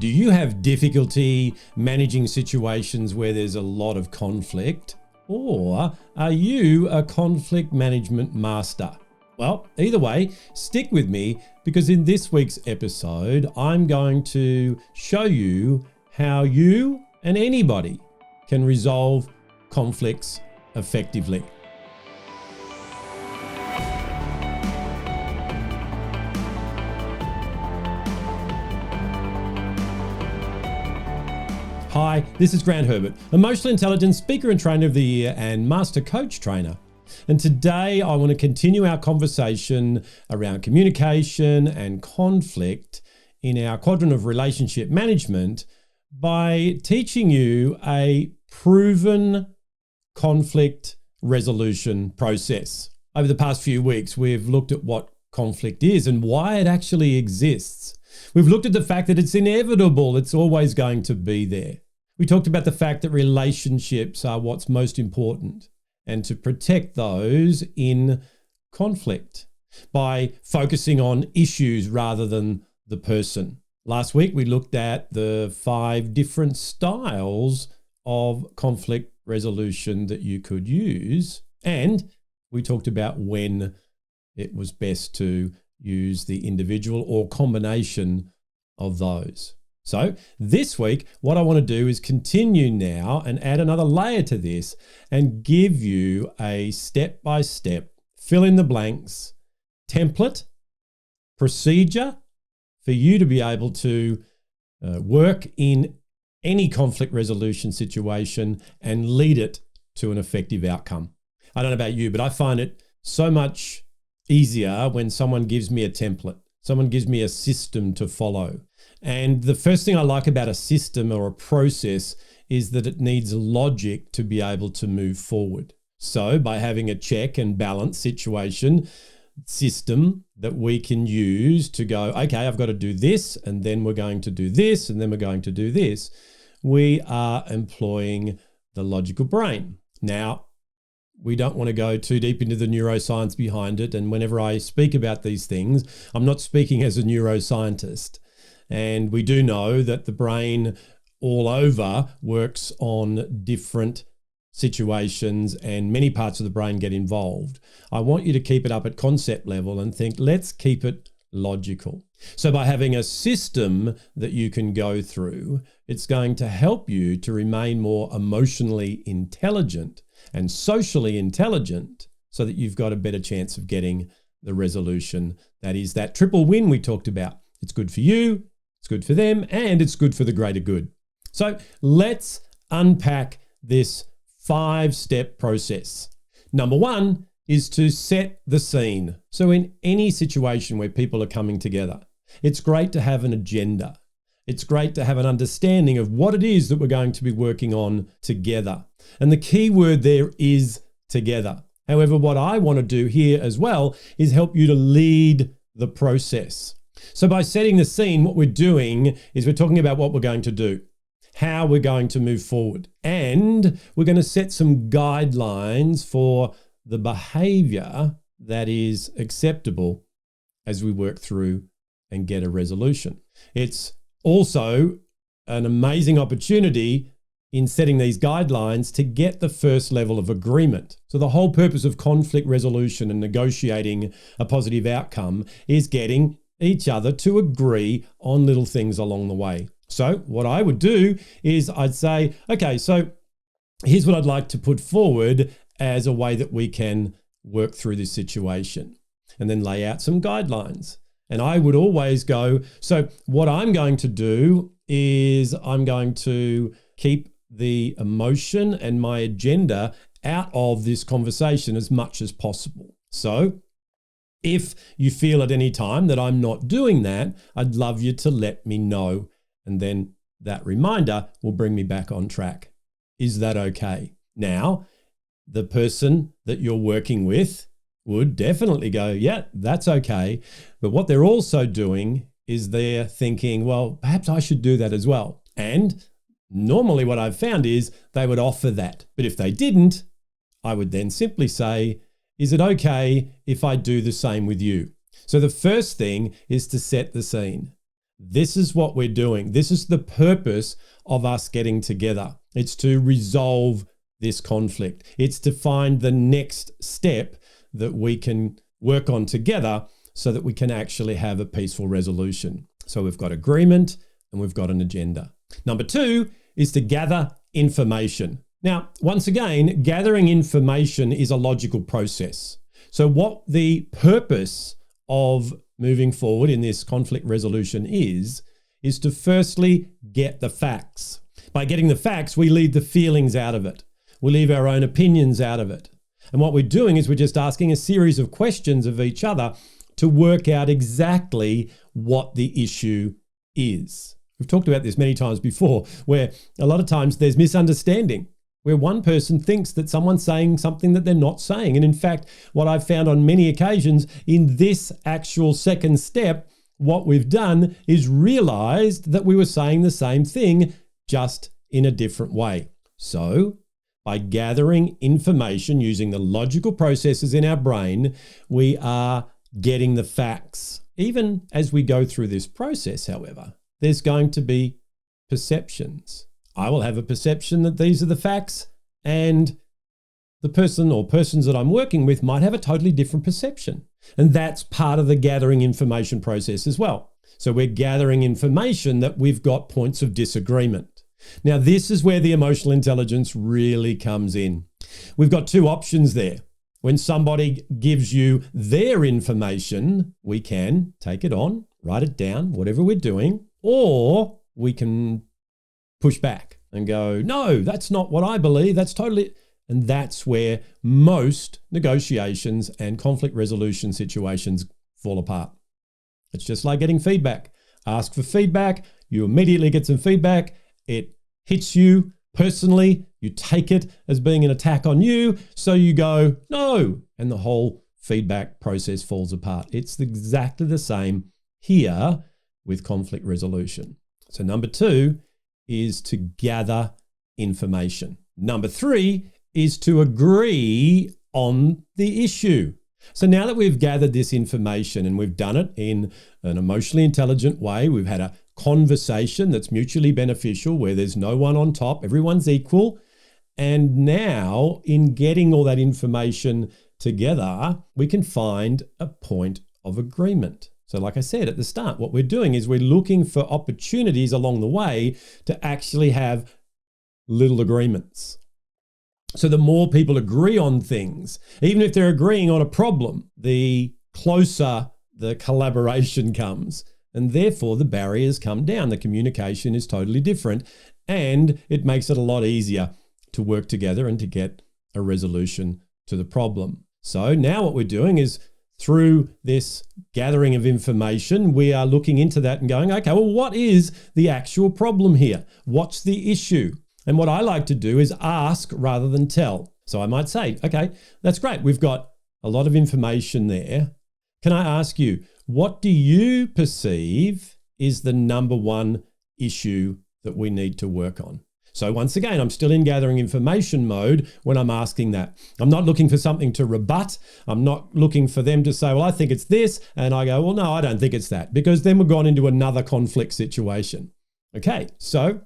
Do you have difficulty managing situations where there's a lot of conflict? Or are you a conflict management master? Well, either way, stick with me because in this week's episode, I'm going to show you how you and anybody can resolve conflicts effectively. Hi, this is Grant Herbert, Emotional Intelligence Speaker and Trainer of the Year and Master Coach Trainer. And today I want to continue our conversation around communication and conflict in our quadrant of relationship management by teaching you a proven conflict resolution process. Over the past few weeks, we've looked at what conflict is and why it actually exists. We've looked at the fact that it's inevitable, it's always going to be there. We talked about the fact that relationships are what's most important and to protect those in conflict by focusing on issues rather than the person. Last week, we looked at the 5 different styles of conflict resolution that you could use, and we talked about when it was best to use the individual or combination of those. So this week, what I want to do is continue now and add another layer to this and give you a step-by-step, fill in the blanks, template, procedure for you to be able to work in any conflict resolution situation and lead it to an effective outcome. I don't know about you, but I find it so much easier when someone gives me a template, someone gives me a system to follow. And the first thing I like about a system or a process is that it needs logic to be able to move forward. So by having a check and balance situation system that we can use to go, okay, I've got to do this, and then we're going to do this, and then we're going to do this, we are employing the logical brain. Now, we don't want to go too deep into the neuroscience behind it. And whenever I speak about these things, I'm not speaking as a neuroscientist. And we do know that the brain all over works on different situations and many parts of the brain get involved. I want you to keep it up at concept level and think, let's keep it logical. So by having a system that you can go through, it's going to help you to remain more emotionally intelligent and socially intelligent so that you've got a better chance of getting the resolution. That is that triple win we talked about. It's good for you, it's good for them, and it's good for the greater good. So let's unpack this 5-step process. Number 1 is to set the scene. So in any situation where people are coming together, it's great to have an agenda. It's great to have an understanding of what it is that we're going to be working on together. And the key word there is together. However, what I want to do here as well is help you to lead the process. So by setting the scene, what we're doing is we're talking about what we're going to do, how we're going to move forward, and we're going to set some guidelines for the behavior that is acceptable as we work through and get a resolution. It's also an amazing opportunity in setting these guidelines to get the first level of agreement. So the whole purpose of conflict resolution and negotiating a positive outcome is getting each other to agree on little things along the way. So what I would do is I'd say, okay, so here's what I'd like to put forward as a way that we can work through this situation, and then lay out some guidelines. And I would always go, so what I'm going to do is I'm going to keep the emotion and my agenda out of this conversation as much as possible. So if you feel at any time that I'm not doing that, I'd love you to let me know. And then that reminder will bring me back on track. Is that okay? Now, the person that you're working with would definitely go, yeah, that's okay. But what they're also doing is they're thinking, well, perhaps I should do that as well. And normally what I've found is they would offer that. But if they didn't, I would then simply say, is it okay if I do the same with you? So the first thing is to set the scene. This is what we're doing. This is the purpose of us getting together. It's to resolve this conflict. It's to find the next step that we can work on together so that we can actually have a peaceful resolution. So we've got agreement and we've got an agenda. Number 2 is to gather information. Now, once again, gathering information is a logical process. So what the purpose of moving forward in this conflict resolution is to firstly get the facts. By getting the facts, we leave the feelings out of it. We leave our own opinions out of it. And what we're doing is we're just asking a series of questions of each other to work out exactly what the issue is. We've talked about this many times before, where a lot of times there's misunderstanding, where one person thinks that someone's saying something that they're not saying. And in fact, what I've found on many occasions in this actual second step, what we've done is realized that we were saying the same thing, just in a different way. So by gathering information using the logical processes in our brain, we are getting the facts. Even as we go through this process, however, there's going to be perceptions. I will have a perception that these are the facts, and the person or persons that I'm working with might have a totally different perception. And that's part of the gathering information process as well. So we're gathering information that we've got points of disagreement. Now, this is where the emotional intelligence really comes in. We've got 2 options there. When somebody gives you their information, we can take it on, write it down, whatever we're doing, or we can push back and go, no, that's not what I believe. That's totally... And that's where most negotiations and conflict resolution situations fall apart. It's just like getting feedback. Ask for feedback. You immediately get some feedback. It hits you personally. You take it as being an attack on you. So you go, no. And the whole feedback process falls apart. It's exactly the same here with conflict resolution. So number 2 is to gather information. Number 3 is to agree on the issue. So now that we've gathered this information and we've done it in an emotionally intelligent way, we've had a conversation that's mutually beneficial where there's no one on top, everyone's equal. And now in getting all that information together, we can find a point of agreement. So like I said at the start, what we're doing is we're looking for opportunities along the way to actually have little agreements. So the more people agree on things, even if they're agreeing on a problem, the closer the collaboration comes, and therefore the barriers come down. The communication is totally different, and it makes it a lot easier to work together and to get a resolution to the problem. So now what we're doing is through this gathering of information, we are looking into that and going, okay, well, what is the actual problem here? What's the issue? And what I like to do is ask rather than tell. So I might say, okay, that's great. We've got a lot of information there. Can I ask you, what do you perceive is the number 1 issue that we need to work on? So once again, I'm still in gathering information mode when I'm asking that. I'm not looking for something to rebut. I'm not looking for them to say, well, I think it's this. And I go, well, no, I don't think it's that, because then we've gone into another conflict situation. Okay, so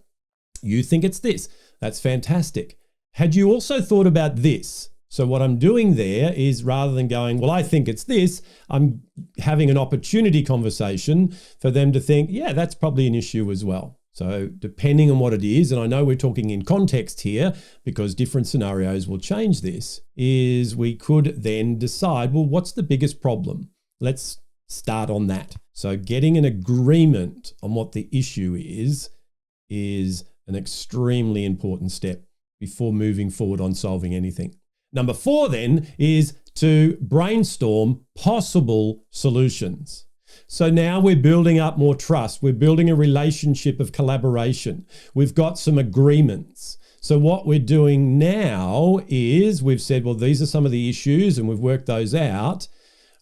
you think it's this. That's fantastic. Had you also thought about this? So what I'm doing there is, rather than going, well, I think it's this, I'm having an opportunity conversation for them to think, yeah, that's probably an issue as well. So depending on what it is, and I know we're talking in context here because different scenarios will change this, is we could then decide, well, what's the biggest problem? Let's start on that. So getting an agreement on what the issue is an extremely important step before moving forward on solving anything. Number 4 then is to brainstorm possible solutions. So now we're building up more trust. We're building a relationship of collaboration. We've got some agreements. So what we're doing now is we've said, well, these are some of the issues and we've worked those out.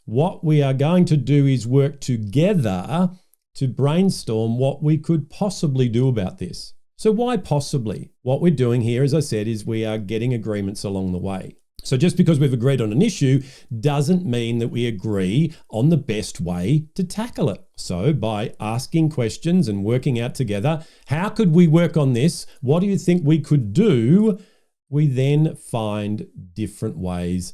What we are going to do is work together to brainstorm what we could possibly do about this. So why possibly? What we're doing here, as I said, is we are getting agreements along the way. So just because we've agreed on an issue doesn't mean that we agree on the best way to tackle it. So by asking questions and working out together, how could we work on this? What do you think we could do? We then find different ways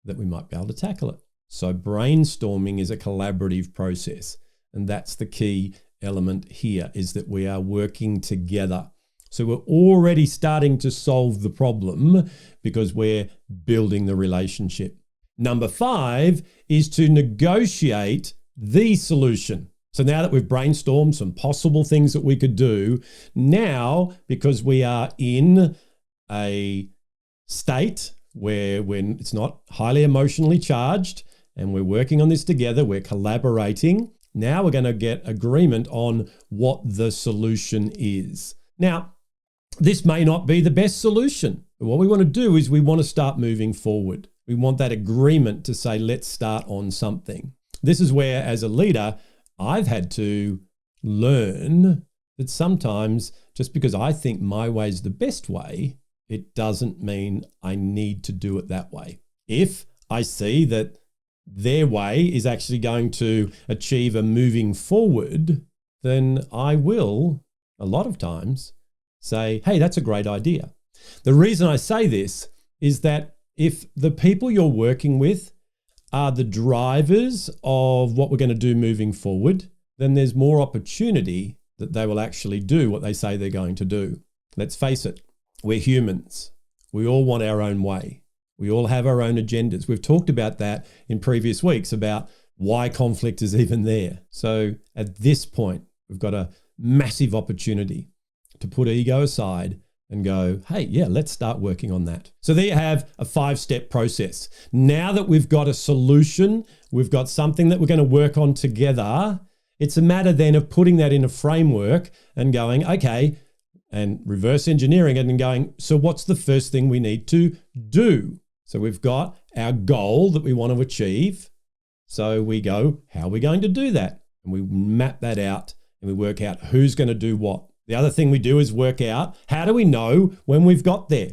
that we might be able to tackle it. So brainstorming is a collaborative process. And that's the key element here, is that we are working together. So we're already starting to solve the problem because we're building the relationship. Number 5 is to negotiate the solution. So now that we've brainstormed some possible things that we could do, now because we are in a state where when it's not highly emotionally charged and we're working on this together, we're collaborating. Now we're going to get agreement on what the solution is. Now, this may not be the best solution, but what we want to do is we want to start moving forward. We want that agreement to say, let's start on something. This is where, as a leader, I've had to learn that sometimes just because I think my way is the best way, it doesn't mean I need to do it that way. If I see that their way is actually going to achieve a moving forward, then I will, a lot of times, say, hey, that's a great idea. The reason I say this is that if the people you're working with are the drivers of what we're going to do moving forward, then there's more opportunity that they will actually do what they say they're going to do. Let's face it, we're humans. We all want our own way. We all have our own agendas. We've talked about that in previous weeks about why conflict is even there. So at this point, we've got a massive opportunity to put ego aside and go, hey, yeah, let's start working on that. So there you have a 5-step process. Now that we've got a solution, we've got something that we're going to work on together, it's a matter then of putting that in a framework and going, okay, and reverse engineering it and going, so what's the first thing we need to do? So we've got our goal that we want to achieve. So we go, how are we going to do that? And we map that out and we work out who's going to do what. The other thing we do is work out, how do we know when we've got there?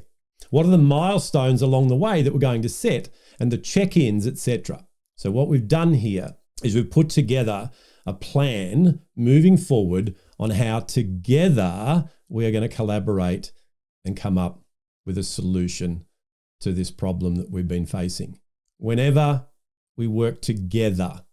What are the milestones along the way that we're going to set and the check-ins, etc. So what we've done here is we've put together a plan moving forward on how together we are going to collaborate and come up with a solution to this problem that we've been facing. Whenever we work together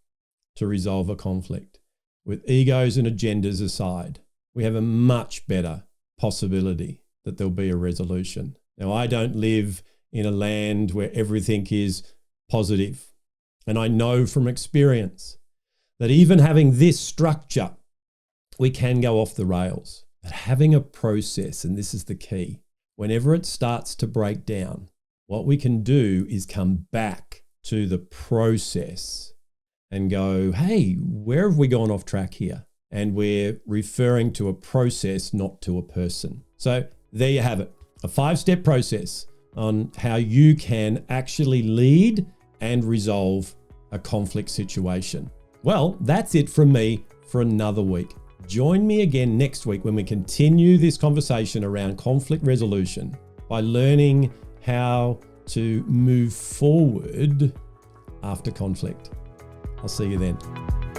to resolve a conflict, with egos and agendas aside, we have a much better possibility that there'll be a resolution. Now, I don't live in a land where everything is positive. And I know from experience that even having this structure, we can go off the rails. But having a process, and this is the key, whenever it starts to break down, what we can do is come back to the process and go, hey, where have we gone off track here? And we're referring to a process, not to a person. So there you have it, a 5-step process on how you can actually lead and resolve a conflict situation. Well, that's it from me for another week. Join me again next week when we continue this conversation around conflict resolution by learning how to move forward after conflict. I'll see you then.